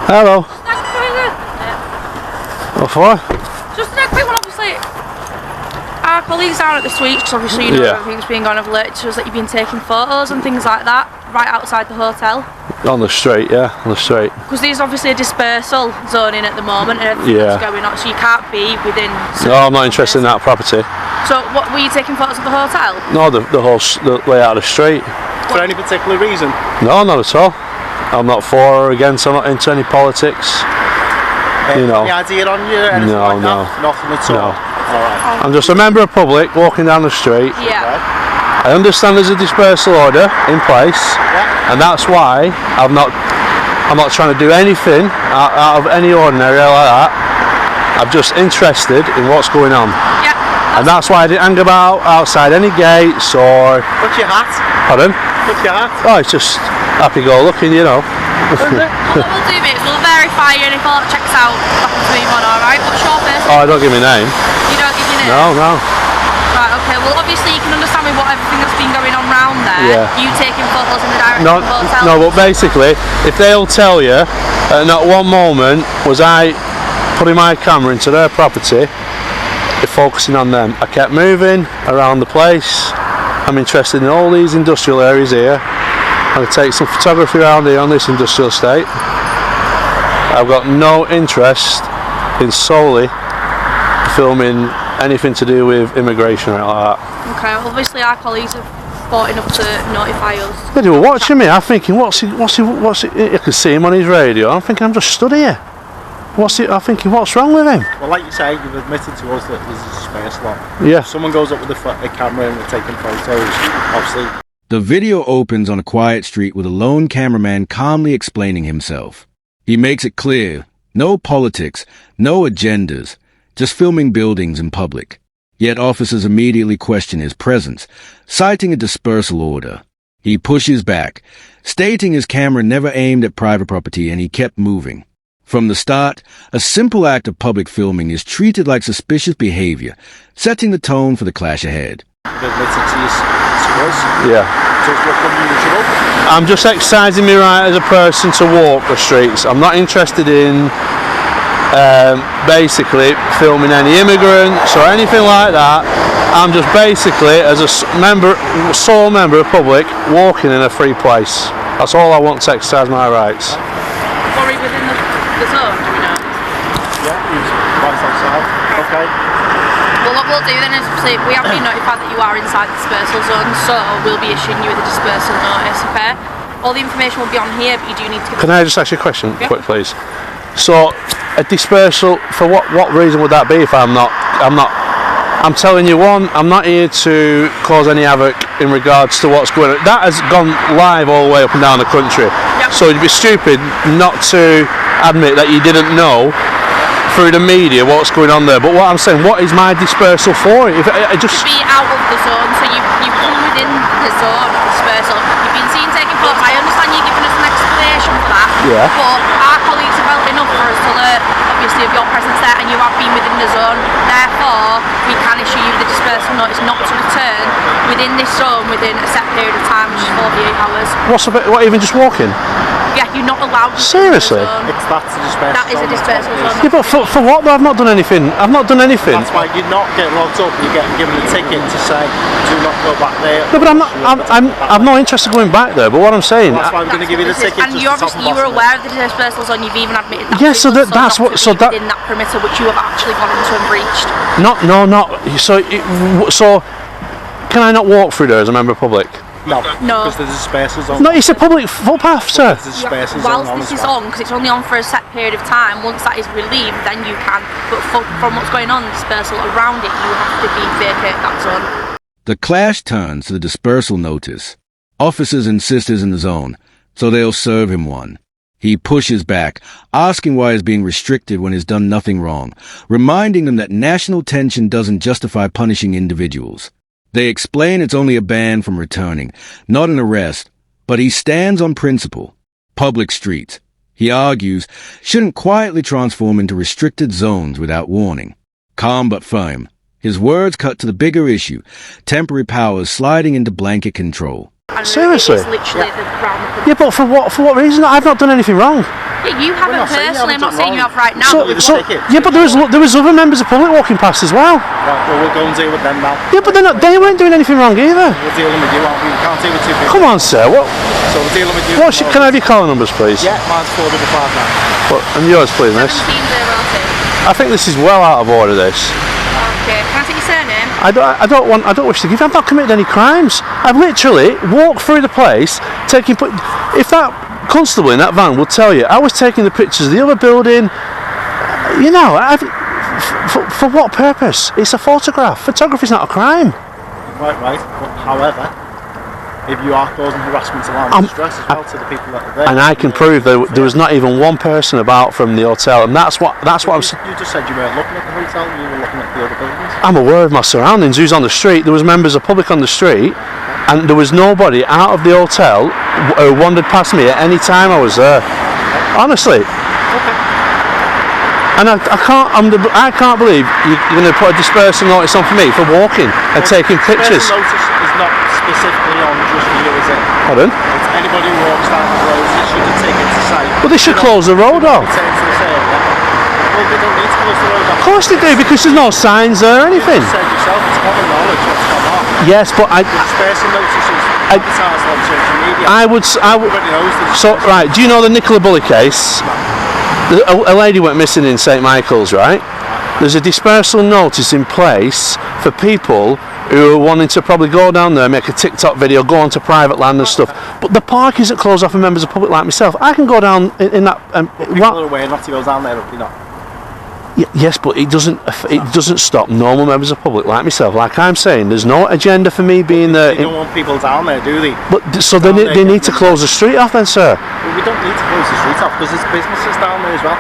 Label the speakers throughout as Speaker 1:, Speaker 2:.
Speaker 1: Hello. What for?
Speaker 2: Just a quick one, obviously. Our colleagues down at the suites, obviously you know everything's been going over alerted to us that you've been taking photos and things like that right outside the hotel.
Speaker 1: On the street, yeah, on the street.
Speaker 2: Because there's obviously a dispersal zone in at the moment and everything that's going on, so you can't be within.
Speaker 1: No, I'm not interested in that property.
Speaker 2: So, what were you taking photos of the hotel?
Speaker 1: No, the whole layout of the street.
Speaker 3: For any particular reason?
Speaker 1: No, not at all. I'm not for or against. I'm not into any politics. You know.
Speaker 3: Any idea on you? Anything like that? Nothing at all.
Speaker 1: No. I'm just a member of public walking down the street.
Speaker 2: Yeah.
Speaker 1: I understand there's a dispersal order in place, and that's why I'm not trying to do anything out of any ordinary like that. I'm just interested in what's going on.
Speaker 2: Yeah.
Speaker 1: And that's why I didn't hang about outside any gates or...
Speaker 3: What's your hat?
Speaker 1: Pardon?
Speaker 3: What's your hat?
Speaker 1: Oh, it's just happy-go-lucky, you know.
Speaker 2: What we'll do, mate, is we'll verify you and if all that checks out, back to move on, alright? What's your first?
Speaker 1: Oh, don't give me a name.
Speaker 2: You don't give your name?
Speaker 1: No.
Speaker 2: Right, okay, well obviously you can understand with what everything that's been going on round there, you taking photos in the direction of the hotel.
Speaker 1: No, but basically, if they'll tell you, at not one moment was I putting my camera into their property, focusing on them. I kept moving around the place. I'm interested in all these industrial areas here. I'm going to take some photography around here on this industrial estate. I've got no interest in solely filming anything to do with immigration or like that.
Speaker 2: Okay, well, obviously our colleagues have fought enough to notify us.
Speaker 1: They were watching me. I'm thinking, what's he? I can see him on his radio. I'm thinking, I'm just stood here. I'm thinking, what's wrong with him?
Speaker 3: Well, like you say, you've admitted to us that there's a space lot.
Speaker 1: Yeah.
Speaker 3: If someone goes up with a camera and they're taking photos, obviously.
Speaker 4: The video opens on a quiet street with a lone cameraman calmly explaining himself. He makes it clear, no politics, no agendas, just filming buildings in public. Yet officers immediately question his presence, citing a dispersal order. He pushes back, stating his camera never aimed at private property and he kept moving. From the start, a simple act of public filming is treated like suspicious behavior, setting the tone for the clash ahead.
Speaker 1: Yeah. I'm just exercising my right as a person to walk the streets. I'm not interested in basically filming any immigrants or anything like that. I'm just basically, as a sole member of public, walking in a free place. That's all I want to exercise my rights.
Speaker 2: Worry within the zone, do we know?
Speaker 3: Yeah, he's right outside. Okay.
Speaker 2: Well, what we'll do then is we have been notified that you are inside the dispersal zone, so we'll be issuing you with a dispersal notice, okay? All the information will be on here, but you do need to...
Speaker 1: Can I just ask you a question, quick, please? So, a dispersal, for what reason would that be if I'm telling you, one, I'm not here to cause any havoc in regards to what's going on. That has gone live all the way up and down the country. Yep. So it'd be stupid not to admit that you didn't know through the media what's going on there. But what I'm saying, what is my dispersal for? If I just...
Speaker 2: To be out of the zone, so you come within the zone of dispersal. You've been seen taking photos. I understand you're giving us an explanation for that.
Speaker 1: Yeah.
Speaker 2: But our colleagues have held enough for us to learn, obviously, of your presence there, and you have been within the zone. Therefore, we can issue you the dispersal notice not to return within this zone within a set period of time, which is 48 hours.
Speaker 1: What, even just walking?
Speaker 2: Yeah, you're not allowed to.
Speaker 1: Seriously?
Speaker 3: That's a dispersal.
Speaker 2: That is a dispersal zone.
Speaker 1: Yeah, but for what? I've not done anything. I've not done anything.
Speaker 3: That's why you're not getting locked up. You're getting given a ticket to say, do not go back there.
Speaker 1: No, but I'm not interested in going back there. But what I'm saying,
Speaker 3: that's why I'm going to give you the ticket.
Speaker 2: And you were aware of the dispersal zone. You've even admitted that.
Speaker 1: Yeah, so that's what. So that
Speaker 2: in that perimeter which you have actually gone into and breached.
Speaker 1: Not. So can I not walk through there as a member of public?
Speaker 3: No, because there's a dispersal zone.
Speaker 1: No, it's a public footpath, sir.
Speaker 2: Whilst this is on, because it's only on for a set period of time, once that is relieved, then you can. But from what's going on, the dispersal around it, you have to vacate that zone.
Speaker 4: The clash turns to the dispersal notice. Officers insist he's in the zone, so they'll serve him one. He pushes back, asking why he's being restricted when he's done nothing wrong, reminding them that national tension doesn't justify punishing individuals. They explain it's only a ban from returning, not an arrest, but he stands on principle. Public streets, he argues, shouldn't quietly transform into restricted zones without warning. Calm but firm, his words cut to the bigger issue, temporary powers sliding into blanket control.
Speaker 1: Seriously?
Speaker 2: It is literally
Speaker 1: yeah, but for what reason? I've not done anything wrong.
Speaker 2: Yeah, you haven't
Speaker 3: not saying you
Speaker 2: personally. I'm not
Speaker 3: haven't
Speaker 2: saying you
Speaker 3: done
Speaker 2: have right now.
Speaker 1: So,
Speaker 2: but
Speaker 1: so
Speaker 3: ticket.
Speaker 1: yeah, but there was other members of public walking past as well.
Speaker 3: Right, well, we'll go and deal with them now.
Speaker 1: Yeah, but they weren't doing anything wrong either.
Speaker 3: We're dealing with you, aren't we? We can't deal with two people.
Speaker 1: Come on, sir. What?
Speaker 3: So we're dealing with you.
Speaker 1: Can I have your caller numbers, please?
Speaker 3: Yeah, mine's 455
Speaker 1: What, and yours, please, miss.
Speaker 2: 1702.
Speaker 1: I think this is well out of order. This.
Speaker 2: Okay, can I take your surname?
Speaker 1: I don't wish to give. I've not committed any crimes. I've literally walked through the place, taking. If that constable in that van would tell you, I was taking the pictures of the other building. You know, for what purpose? It's a photograph. Photography's not a crime.
Speaker 3: Right. But, however, if you are causing harassment, alarm, and distress as well to the people that are there,
Speaker 1: And I can prove there was not even one person about from the hotel, and that's what I'm.
Speaker 3: You just said you weren't looking at the hotel, you were looking at the other buildings.
Speaker 1: I'm aware of my surroundings. Who's on the street? There was members of public on the street, and there was nobody out of the hotel who wandered past me at any time I was there. Honestly.
Speaker 3: Okay.
Speaker 1: And I can't believe you're going to put a dispersal notice on for me for walking and taking pictures.
Speaker 3: Dispersal notice is not specifically on just for you, is it?
Speaker 1: Pardon?
Speaker 3: It's anybody who walks down the road, they should have taken to site.
Speaker 1: Well, they should close the road off.
Speaker 3: Well, they don't need to close the road off.
Speaker 1: Of course they do, because there's no signs there or anything.
Speaker 3: You said yourself, it's common knowledge what's gone on.
Speaker 1: Yes, but
Speaker 3: The dispersal notices advertised on social media. Everybody knows this.
Speaker 1: So, right, do you know the Nicola Bully case? A lady went missing in St Michael's, right? There's a dispersal notice in place for people who are wanting to probably go down there, make a TikTok video, go onto private land and stuff. But the park isn't closed off for members of the public like myself. I can go down in that.
Speaker 3: People are aware not to go down there, you know.
Speaker 1: Yes, but it doesn't stop normal members of the public like myself. Like I'm saying, there's no agenda for me being there.
Speaker 3: They don't want people down there, do they?
Speaker 1: But so they need to close the street off then, sir.
Speaker 3: Well, we don't need to close the street off because there's businesses down there as well.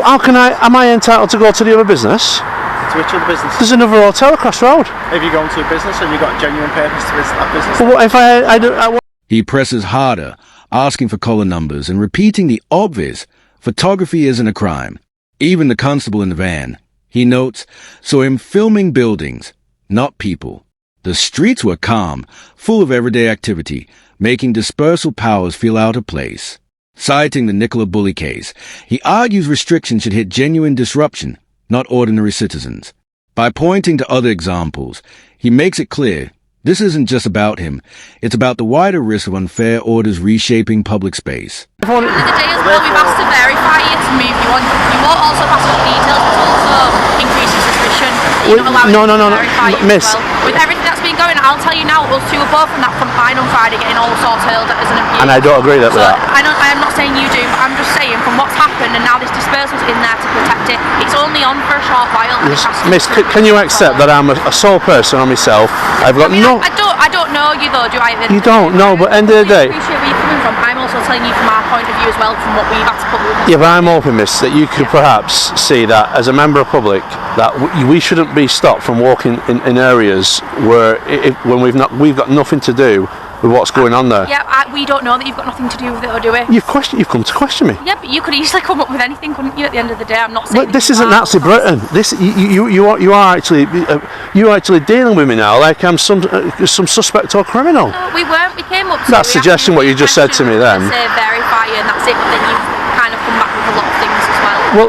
Speaker 1: How can I? Am I entitled to go to the other business?
Speaker 3: To which other business?
Speaker 1: There's another hotel across the road.
Speaker 3: If you go into a business and you've got a genuine purpose to visit that business.
Speaker 1: But what if I
Speaker 4: He presses harder, asking for caller numbers and repeating the obvious: photography isn't a crime. Even the constable in the van, he notes, saw him filming buildings, not people. The streets were calm, full of everyday activity, making dispersal powers feel out of place. Citing the Nicola Bully case, he argues restrictions should hit genuine disruption, not ordinary citizens. By pointing to other examples, he makes it clear this isn't just about him, it's about the wider risk of unfair orders reshaping public space.
Speaker 2: At the end of the day as well, we've asked to verify you to move you on. You won't also pass on details, but also increases suspicion. You're not allowing to verify you
Speaker 1: miss.
Speaker 2: as well. With everything that's been going on, I'll tell you now, us two were both from that front line on Friday getting all sorts hurled at us and abused.
Speaker 1: And I don't agree with that.
Speaker 2: I'm not saying you do, but I'm just saying from what's happened and now this dispersal's in there to protect it, it's only on for a short while.
Speaker 1: Miss, can you accept that I'm a sole person on myself? I've got no.
Speaker 2: I don't know you though, do I?
Speaker 1: You don't know, but end of the day.
Speaker 2: I appreciate where you're coming from. I'm also telling you from our point of view as well, from what we've had to put with.
Speaker 1: Yeah, but I'm hoping, miss, that you could perhaps see that as a member of public, that we shouldn't be stopped from walking in areas where when we've got nothing to do with what's going on there.
Speaker 2: Yeah, we don't know that you've got nothing to do with it, or do we?
Speaker 1: You've come to question me.
Speaker 2: Yeah, but you could easily come up with anything, couldn't you? At the end of the day, I'm not saying.
Speaker 1: But this isn't Nazi Britain. This you are actually dealing with me now like I'm some suspect or criminal.
Speaker 2: No, we weren't. We came up.
Speaker 1: That's suggesting what you just said to me then.
Speaker 2: Say verify and that's it. But then you've kind of come back with a lot of things as well.
Speaker 1: Well,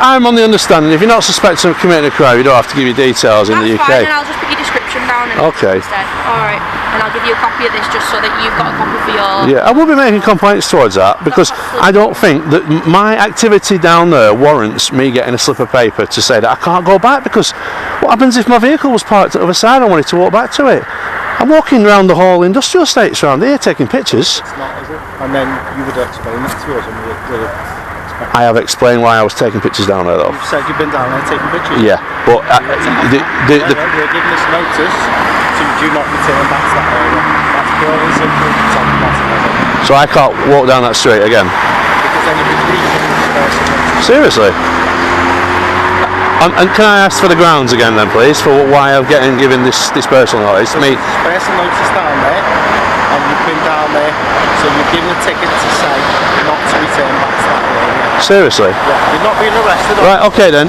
Speaker 1: I'm on the understanding if you're not suspected of committing a crime, you don't have to give your details in the UK.
Speaker 2: That's fine, and I'll just put your description down.
Speaker 1: Okay.
Speaker 2: Instead. All right, and I'll give you a copy of this just so that you've got a copy for your.
Speaker 1: Yeah, I will be making complaints towards that because I don't think that my activity down there warrants me getting a slip of paper to say that I can't go back, because what happens if my vehicle was parked at the other side and I wanted to walk back to it? I'm walking around the whole industrial estates around here taking pictures.
Speaker 3: It's not, is it? And then you would explain that to us and we'll
Speaker 1: I have explained why I was taking pictures down there though.
Speaker 3: You've said you've been down there taking pictures.
Speaker 1: Yeah, but
Speaker 3: we're giving this notice to do not return back to that area. That's pure and simple. It's on the bottom of it.
Speaker 1: So I can't walk down that street again?
Speaker 3: Because then you'd be breaching the dispersal notice.
Speaker 1: Seriously? And can I ask for the grounds again then please, for why I'm given this dispersal notice?
Speaker 3: Dispersal notice down there, and you've been down there, so you've given a ticket to say not to return back to that area.
Speaker 1: Seriously?
Speaker 3: Yeah, you're not being arrested.
Speaker 1: Right, okay then.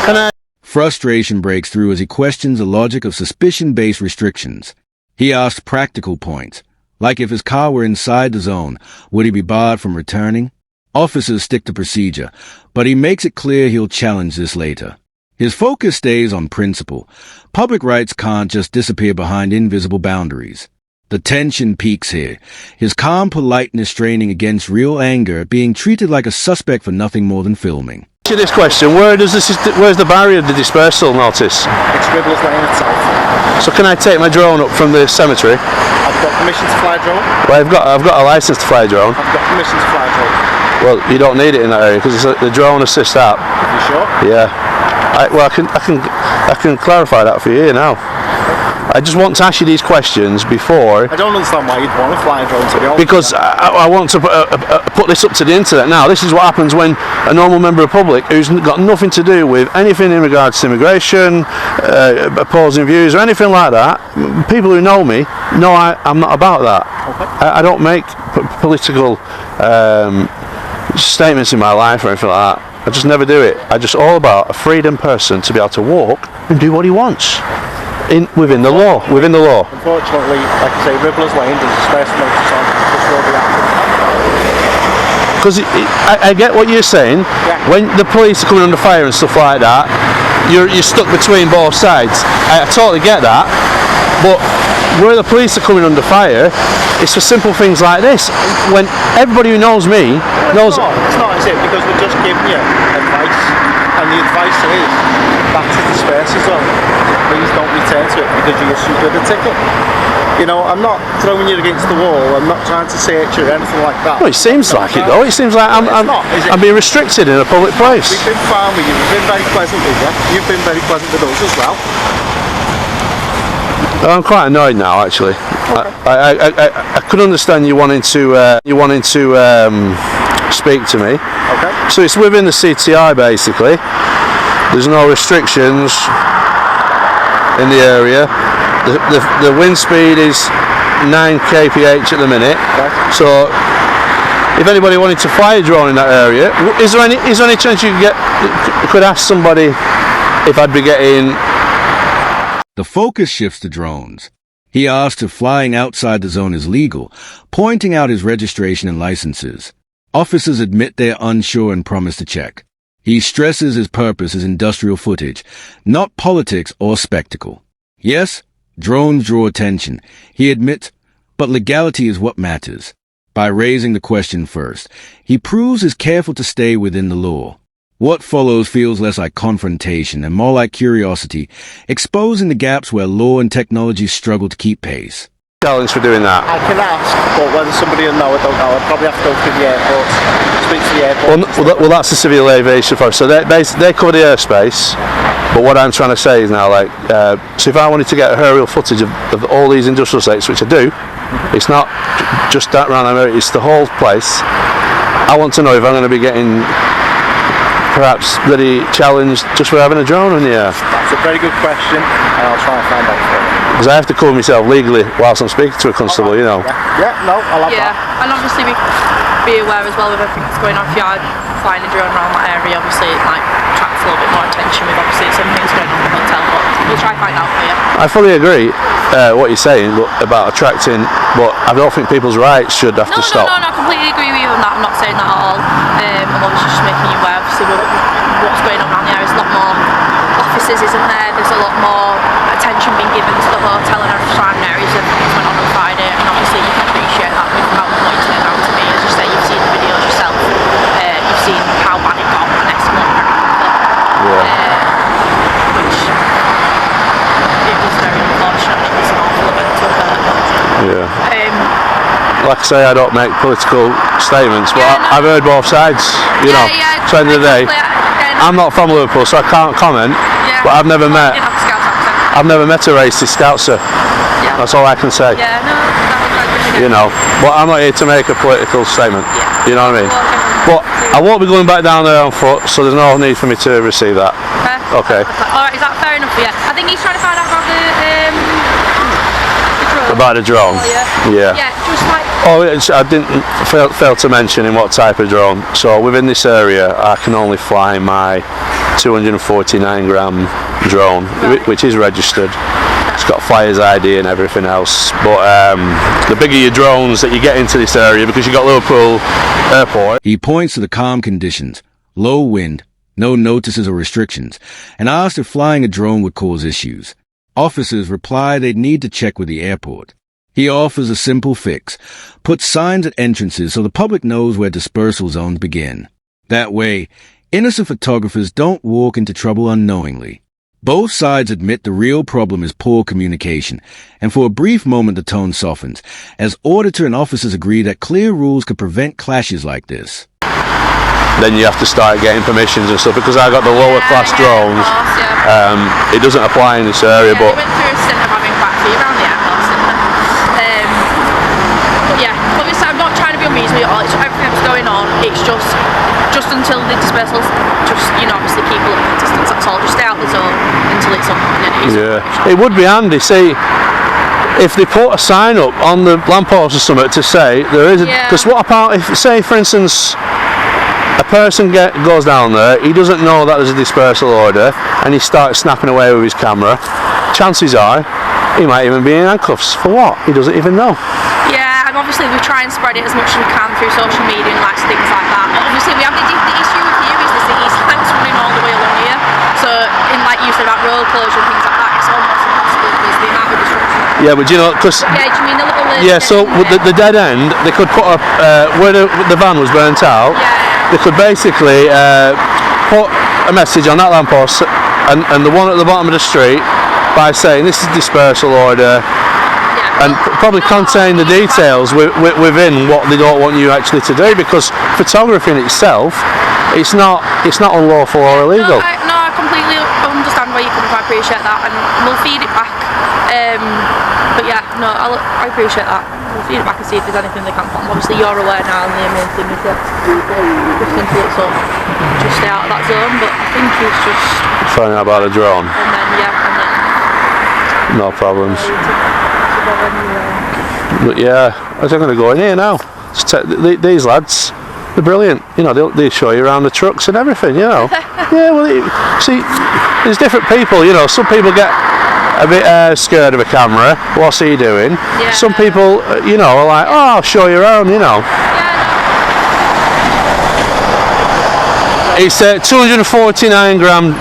Speaker 1: Can I...
Speaker 4: Frustration breaks through as he questions the logic of suspicion-based restrictions. He asks practical points, like if his car were inside the zone, would he be barred from returning? Officers stick to procedure, but he makes it clear he'll challenge this later. His focus stays on principle. Public rights can't just disappear behind invisible boundaries. The tension peaks here, his calm politeness straining against real anger at being treated like a suspect for nothing more than filming.
Speaker 1: Ask you this question, where's the barrier of the dispersal notice?
Speaker 3: It's Ribbles Lane itself.
Speaker 1: So can I take my drone up from the cemetery?
Speaker 3: I've got permission to fly a drone.
Speaker 1: Well, I've got a license to fly a drone.
Speaker 3: I've got permission to fly a drone.
Speaker 1: Well, you don't need it in that area because it's the drone assist app.
Speaker 3: You sure?
Speaker 1: Yeah. I can clarify that for you now. I just want to ask you these questions before.
Speaker 3: I don't understand why you'd want to fly a drone, to be honest.
Speaker 1: Because I want to put this up to the internet now. This is what happens when a normal member of the public who's got nothing to do with anything in regards to immigration, opposing views or anything like that, people who know me know I'm not about that. Okay. I don't make political statements in my life or anything like that. I just never do it. I'm just all about a freedom person to be able to walk and do what he wants. Within the law.
Speaker 3: Unfortunately, like I say, Ribbles Lane, there's a space notice on this road.
Speaker 1: Because I get what you're saying.
Speaker 3: Yeah.
Speaker 1: When the police are coming under fire and stuff like that, you're stuck between both sides. I totally get that. But where the police are coming under fire, it's for simple things like this. When everybody who knows me knows.
Speaker 3: It's not, is it? Because we're just giving you advice, and the advice is back to Dispersal zone. Please don't return to it because you issued with a ticket. You know, I'm not throwing you against the wall. I'm not trying to search you or anything like that.
Speaker 1: Well, it seems like it though. It seems like I'm being restricted in a public place.
Speaker 3: We've been fine with you. We've been very pleasant with you. You've been very pleasant with us as well.
Speaker 1: I'm quite annoyed now, actually. Okay. I could understand you wanting to speak to me.
Speaker 3: Okay.
Speaker 1: So it's within the CTI basically. There's no restrictions in the area. The wind speed is 9 kph at the minute.
Speaker 3: Okay.
Speaker 1: So if anybody wanted to fly a drone in that area, is there any chance you could ask somebody if I'd be getting?
Speaker 4: The focus shifts to drones. He asks if flying outside the zone is legal, pointing out his registration and licenses. Officers admit they're unsure and promise to check. He stresses his purpose is industrial footage, not politics or spectacle. Yes, drones draw attention, he admits, but legality is what matters. By raising the question first, he proves he's careful to stay within the law. What follows feels less like confrontation and more like curiosity, exposing the gaps where law and technology struggle to keep pace.
Speaker 1: Challenge for doing that.
Speaker 3: I can ask, but whether somebody will know, I don't know. I'd probably have to go through the airport, speak to the airport.
Speaker 1: Well, that's the Civil Aviation Force. So they cover the airspace. But what I'm trying to say is now, so if I wanted to get aerial footage of all these industrial sites, which I do, it's not just that round area, it's the whole place. I want to know if I'm going to be getting perhaps really challenged just for having a drone in the air.
Speaker 3: That's a very good question, and I'll try and find out for you.
Speaker 1: Because I have to cover myself legally whilst I'm speaking to a constable, you know.
Speaker 3: Yeah, no, I'll have that.
Speaker 2: Yeah, and obviously be aware as well of everything that's going on. If you are flying a drone around that area, obviously it might attract a little bit more attention with obviously some things going on in the hotel, but we'll try and find out for you.
Speaker 1: I fully agree what you're saying about attracting, but I don't think people's rights should have to stop.
Speaker 2: No, I completely agree with you on that. I'm not saying that at all. I'm obviously just making you aware, obviously, what's going on around there. There's a lot more officers, isn't there? There's a lot more attention being given to the hotel and other surrounding areas of things went on Friday, and obviously you can appreciate that with how what you turned out to me. As you say, you've seen the videos yourself. You've seen how bad it got and escalated very quickly. Which it was very unfortunate. It was an awful event to occur.
Speaker 1: Yeah. Like I say, I don't make political statements, but I've heard both sides, you know. So at the end of the day, I'm not from Liverpool, so I can't comment, but I've never met a racist Scoutser. Yeah. That's all I can say.
Speaker 2: Yeah, no, that was like,
Speaker 1: you know, but I'm not here to make a political statement. Yeah. You know what I mean? But I won't be going back down there on foot, so there's no need for me to receive that. Okay.
Speaker 2: Alright, is that fair enough? Yeah. I think he's trying to find out about the drone.
Speaker 1: About the drone? Yeah. Yeah, just like... I didn't fail to mention in what type of drone. So within this area, I can only fly my 249 gram drone, which is registered. It's got flyer's ID and everything else. But the bigger your drones that you get into this area, because you've got Liverpool airport.
Speaker 4: He points to the calm conditions, low wind, no notices or restrictions, and asks if flying a drone would cause issues. Officers reply they'd need to check with the airport. He offers a simple fix: put signs at entrances so the public knows where dispersal zones begin. That way, innocent photographers don't walk into trouble unknowingly. Both sides admit the real problem is poor communication, and for a brief moment the tone softens, as auditor and officers agree that clear rules could prevent clashes like this.
Speaker 1: Then you have to start getting permissions and stuff, because I got the lower class drones.
Speaker 2: Of course, yeah.
Speaker 1: It doesn't apply in this area,
Speaker 2: Yeah,
Speaker 1: but
Speaker 2: they went through a stint of having quite a few around the airports, didn't they? But yeah, obviously I'm not trying to be unreasonable at all. It's everything that's going on. It's just until the dispersals, just, you know, obviously keep a little distance. That's all. Just stay out the zone until it's up. And then it is.
Speaker 1: yeah, it would be handy. See, if they put a sign up on the lamppost or something to say there is, because what about if, say for instance, a person goes down there, he doesn't know that there's a dispersal order, and he starts snapping away with his camera. Chances are he might even be in handcuffs for what? He doesn't even know.
Speaker 2: Yeah, and obviously we try and spread it as much as we can through social media and like things like that. But obviously we have the issue with you is the city's lights running all the way along here. So in like you said about road closure and things like that, it's almost impossible because the amount of disruption.
Speaker 1: Yeah, but you know, because
Speaker 2: Yeah, do you mean the little
Speaker 1: yeah, so with the dead end, they could put up where the van was burnt out. They could basically put a message on that lamppost and the one at the bottom of the street by saying this is dispersal order, and probably contain the details within what they don't want you actually to do, because photography in itself, it's not unlawful or illegal.
Speaker 2: No, I completely understand where you're coming from. I appreciate that, and we'll feed it back. But yeah, no, I appreciate that. We'll feed it back and see if there's anything they can put on. Obviously you're aware now, and the main thing is that just until it's up, just stay out of that zone. But I think it's just
Speaker 1: Find out about a drone.
Speaker 2: and then
Speaker 1: No problems. But yeah, I'm going to go in here now. These lads, they're brilliant. You know, they'll show you around the trucks and everything. You know. Yeah, well, see, there's different people. You know, some people get a bit scared of a camera. What's he doing?
Speaker 2: Yeah.
Speaker 1: Some people, you know, are like, oh, I'll show you around. You know. It's 249 gram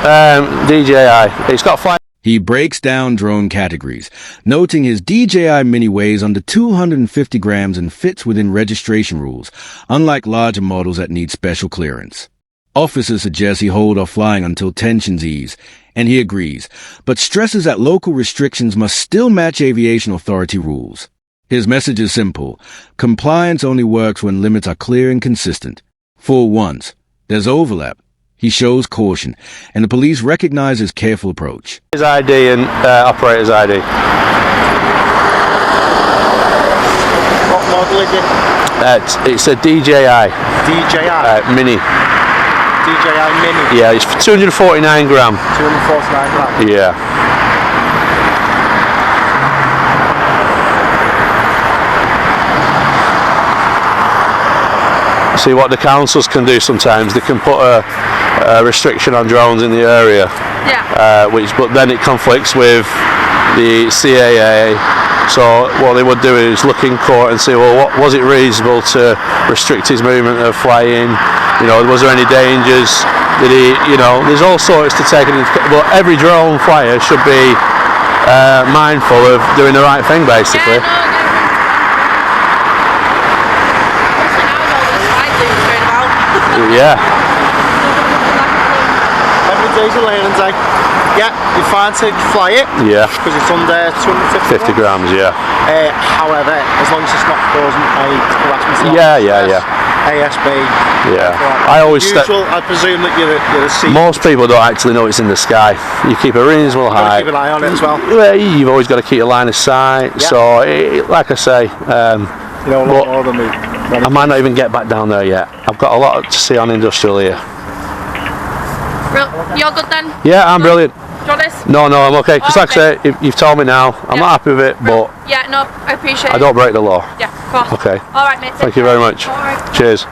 Speaker 1: DJI. It's got 5.
Speaker 4: He breaks down drone categories, noting his DJI Mini weighs under 250 grams and fits within registration rules, unlike larger models that need special clearance. Officers suggest he hold off flying until tensions ease, and he agrees, but stresses that local restrictions must still match aviation authority rules. His message is simple: compliance only works when limits are clear and consistent. For once, there's overlap. He shows caution, and the police recognize his careful approach.
Speaker 1: His ID and operator's ID.
Speaker 3: What model is it?
Speaker 1: It's a DJI.
Speaker 3: DJI?
Speaker 1: Mini.
Speaker 3: DJI Mini?
Speaker 1: Yeah, it's 249 gram.
Speaker 3: 249 grams?
Speaker 1: Yeah. See what the councils can do sometimes. They can put a restriction on drones in the area.
Speaker 2: Yeah.
Speaker 1: But then it conflicts with the CAA. So what they would do is look in court and say, well, what was it reasonable to restrict his movement of flying? You know, was there any dangers? Did he? You know, there's all sorts to take into. But every drone flyer should be mindful of doing the right thing, basically. Yeah.
Speaker 3: Every day's a learning day. Yeah, you're fine to fly it.
Speaker 1: Yeah.
Speaker 3: Because it's under 250
Speaker 1: grams, yeah.
Speaker 3: However, as long as it's not causing any harassment.
Speaker 1: Yeah.
Speaker 3: ASB.
Speaker 1: Yeah. I always
Speaker 3: I presume that you're a C.
Speaker 1: Most people don't actually know it's in the sky. You keep a reasonable height.
Speaker 3: Keep an eye on it as well.
Speaker 1: Well, you've always got to keep a line of sight. Yeah. So, like I say,
Speaker 3: you know a lot more than me.
Speaker 1: I might not even get back down there yet. I've got a lot to see on industrial here.
Speaker 2: You're good then?
Speaker 1: Yeah, I'm brilliant.
Speaker 2: Do you want this?
Speaker 1: No, I'm okay. Because like I say, you've told me now. I'm not happy with it, but
Speaker 2: yeah, no, I appreciate it.
Speaker 1: I don't break the law.
Speaker 2: Yeah, of course.
Speaker 1: Okay.
Speaker 2: All right, mate.
Speaker 1: Thank you very much.
Speaker 2: All right.
Speaker 1: Cheers.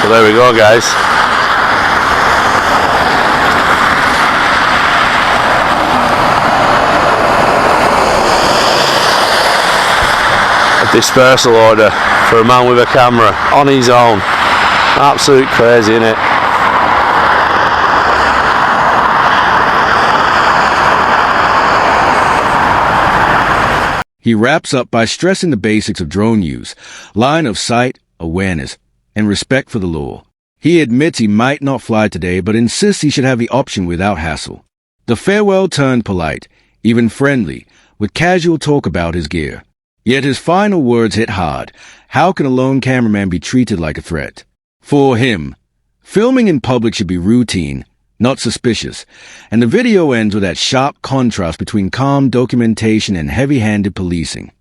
Speaker 1: So there we go, guys. A dispersal order for a man with a camera on his own. Absolute crazy, innit?
Speaker 4: He wraps up by stressing the basics of drone use, line of sight, awareness, and respect for the law. He admits he might not fly today, but insists he should have the option without hassle. The farewell turned polite, even friendly, with casual talk about his gear. Yet his final words hit hard. How can a lone cameraman be treated like a threat? For him, filming in public should be routine, not suspicious, and the video ends with that sharp contrast between calm documentation and heavy-handed policing.